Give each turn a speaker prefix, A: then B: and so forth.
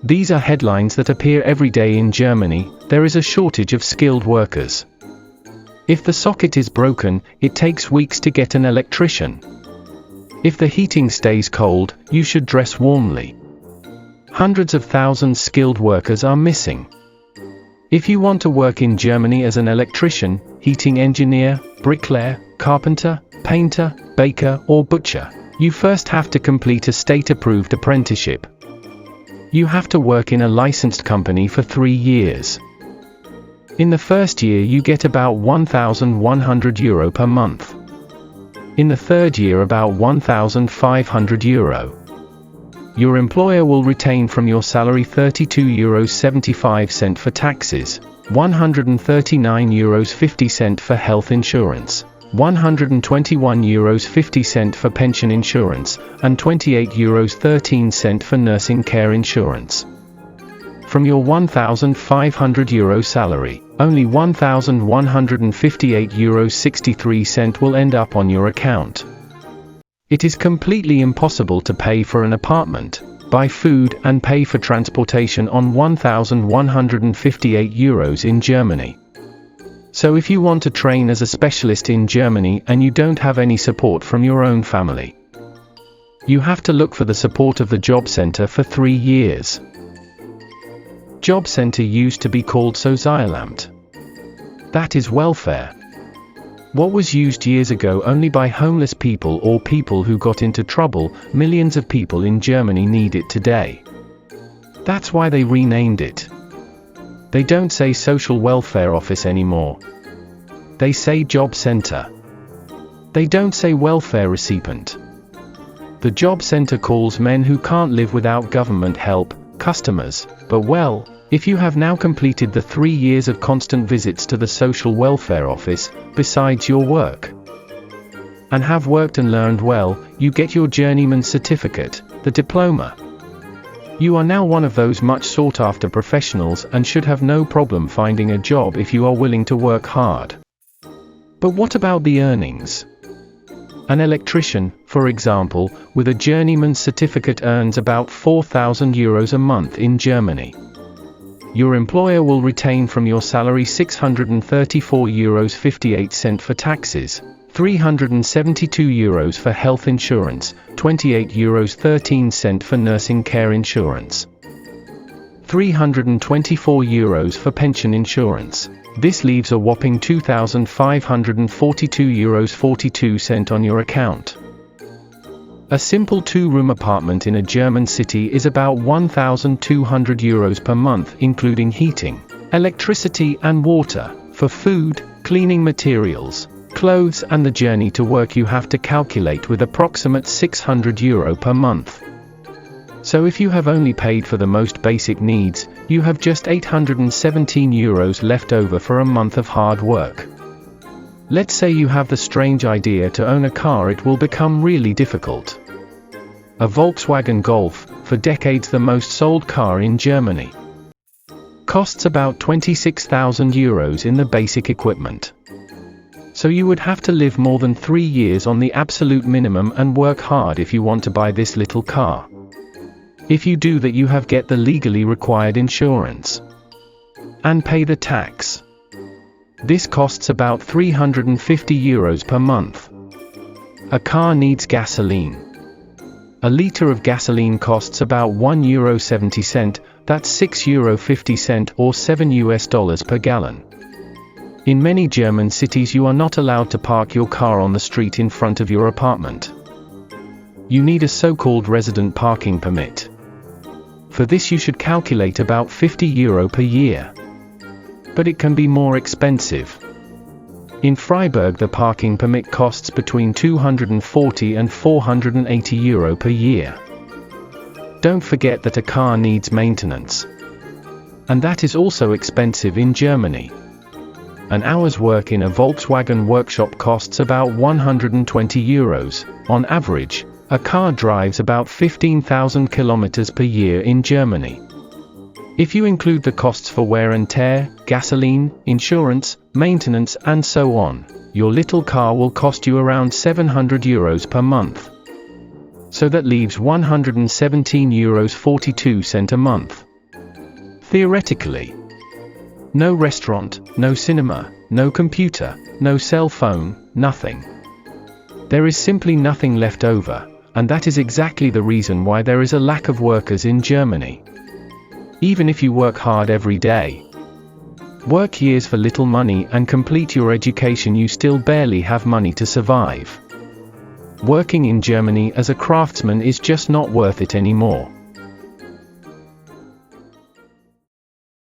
A: These are headlines that appear every day in Germany. There is a shortage of skilled workers. If the socket is broken, it takes weeks to get an electrician. If the heating stays cold, you should dress warmly. Hundreds of thousands of skilled workers are missing. If you want to work in Germany as an electrician, heating engineer, bricklayer, carpenter, painter, baker, or butcher, you first have to complete a state-approved apprenticeship. You have to work in a licensed company for 3 years. In the first year you get about €1,100 per month. In the third year about €1,500. Your employer will retain from your salary €32.75 for taxes, €139.50 for health insurance, €121.50 for pension insurance, and €28.13 for nursing care insurance. From your €1,500 salary, only €1,158.63 will end up on your account. It is completely impossible to pay for an apartment, buy food, and pay for transportation on €1,158 in Germany. So if you want to train as a specialist in Germany and you don't have any support from your own family, you have to look for the support of the job center for 3 years. Job center used to be called Sozialamt. That is welfare. What was used years ago only by homeless people or people who got into trouble, millions of people in Germany need it today. That's why they renamed it. They don't say social welfare office anymore. They say job center. They don't say welfare recipient. The job center calls men who can't live without government help, customers, but well, if you have now completed the 3 years of constant visits to the social welfare office, besides your work, and have worked and learned well, you get your journeyman certificate, the diploma. You are now one of those much sought after professionals and should have no problem finding a job if you are willing to work hard. But what about the earnings? An electrician, for example, with a journeyman certificate earns about €4,000 a month in Germany. Your employer will retain from your salary €634.58 for taxes, €372 for health insurance, €28.13 for nursing care insurance, €324 for pension insurance. This leaves a whopping €2,542.42 on your account. A simple 2-room apartment in a German city is about €1,200 per month, including heating, electricity and water. For food, cleaning materials, clothes and the journey to work you have to calculate with approximate €600 per month. So if you have only paid for the most basic needs, you have just €817 left over for a month of hard work. Let's say you have the strange idea to own a car, it will become really difficult. A Volkswagen Golf, for decades the most sold car in Germany, costs about €26,000 in the basic equipment. So you would have to live more than 3 years on the absolute minimum and work hard if you want to buy this little car. If you do that, you have get the legally required insurance and pay the tax. This costs about €350 per month. A car needs gasoline. A litre of gasoline costs about €1.70, that's €6.50 or $7 per gallon. In many German cities you are not allowed to park your car on the street in front of your apartment. You need a so-called resident parking permit. For this you should calculate about €50 per year. But it can be more expensive. In Freiburg the parking permit costs between €240 and €480 per year. Don't forget that a car needs maintenance. And that is also expensive in Germany. An hour's work in a Volkswagen workshop costs about €120. On average, a car drives about 15,000 kilometers per year in Germany. If you include the costs for wear and tear, gasoline, insurance, maintenance and so on, your little car will cost you around €700 per month. So that leaves €117.42 a month. Theoretically. No restaurant, no cinema, no computer, no cell phone, nothing. There is simply nothing left over, and that is exactly the reason why there is a lack of workers in Germany. Even if you work hard every day, work years for little money and complete your education, you still barely have money to survive. Working in Germany as a craftsman is just not worth it anymore.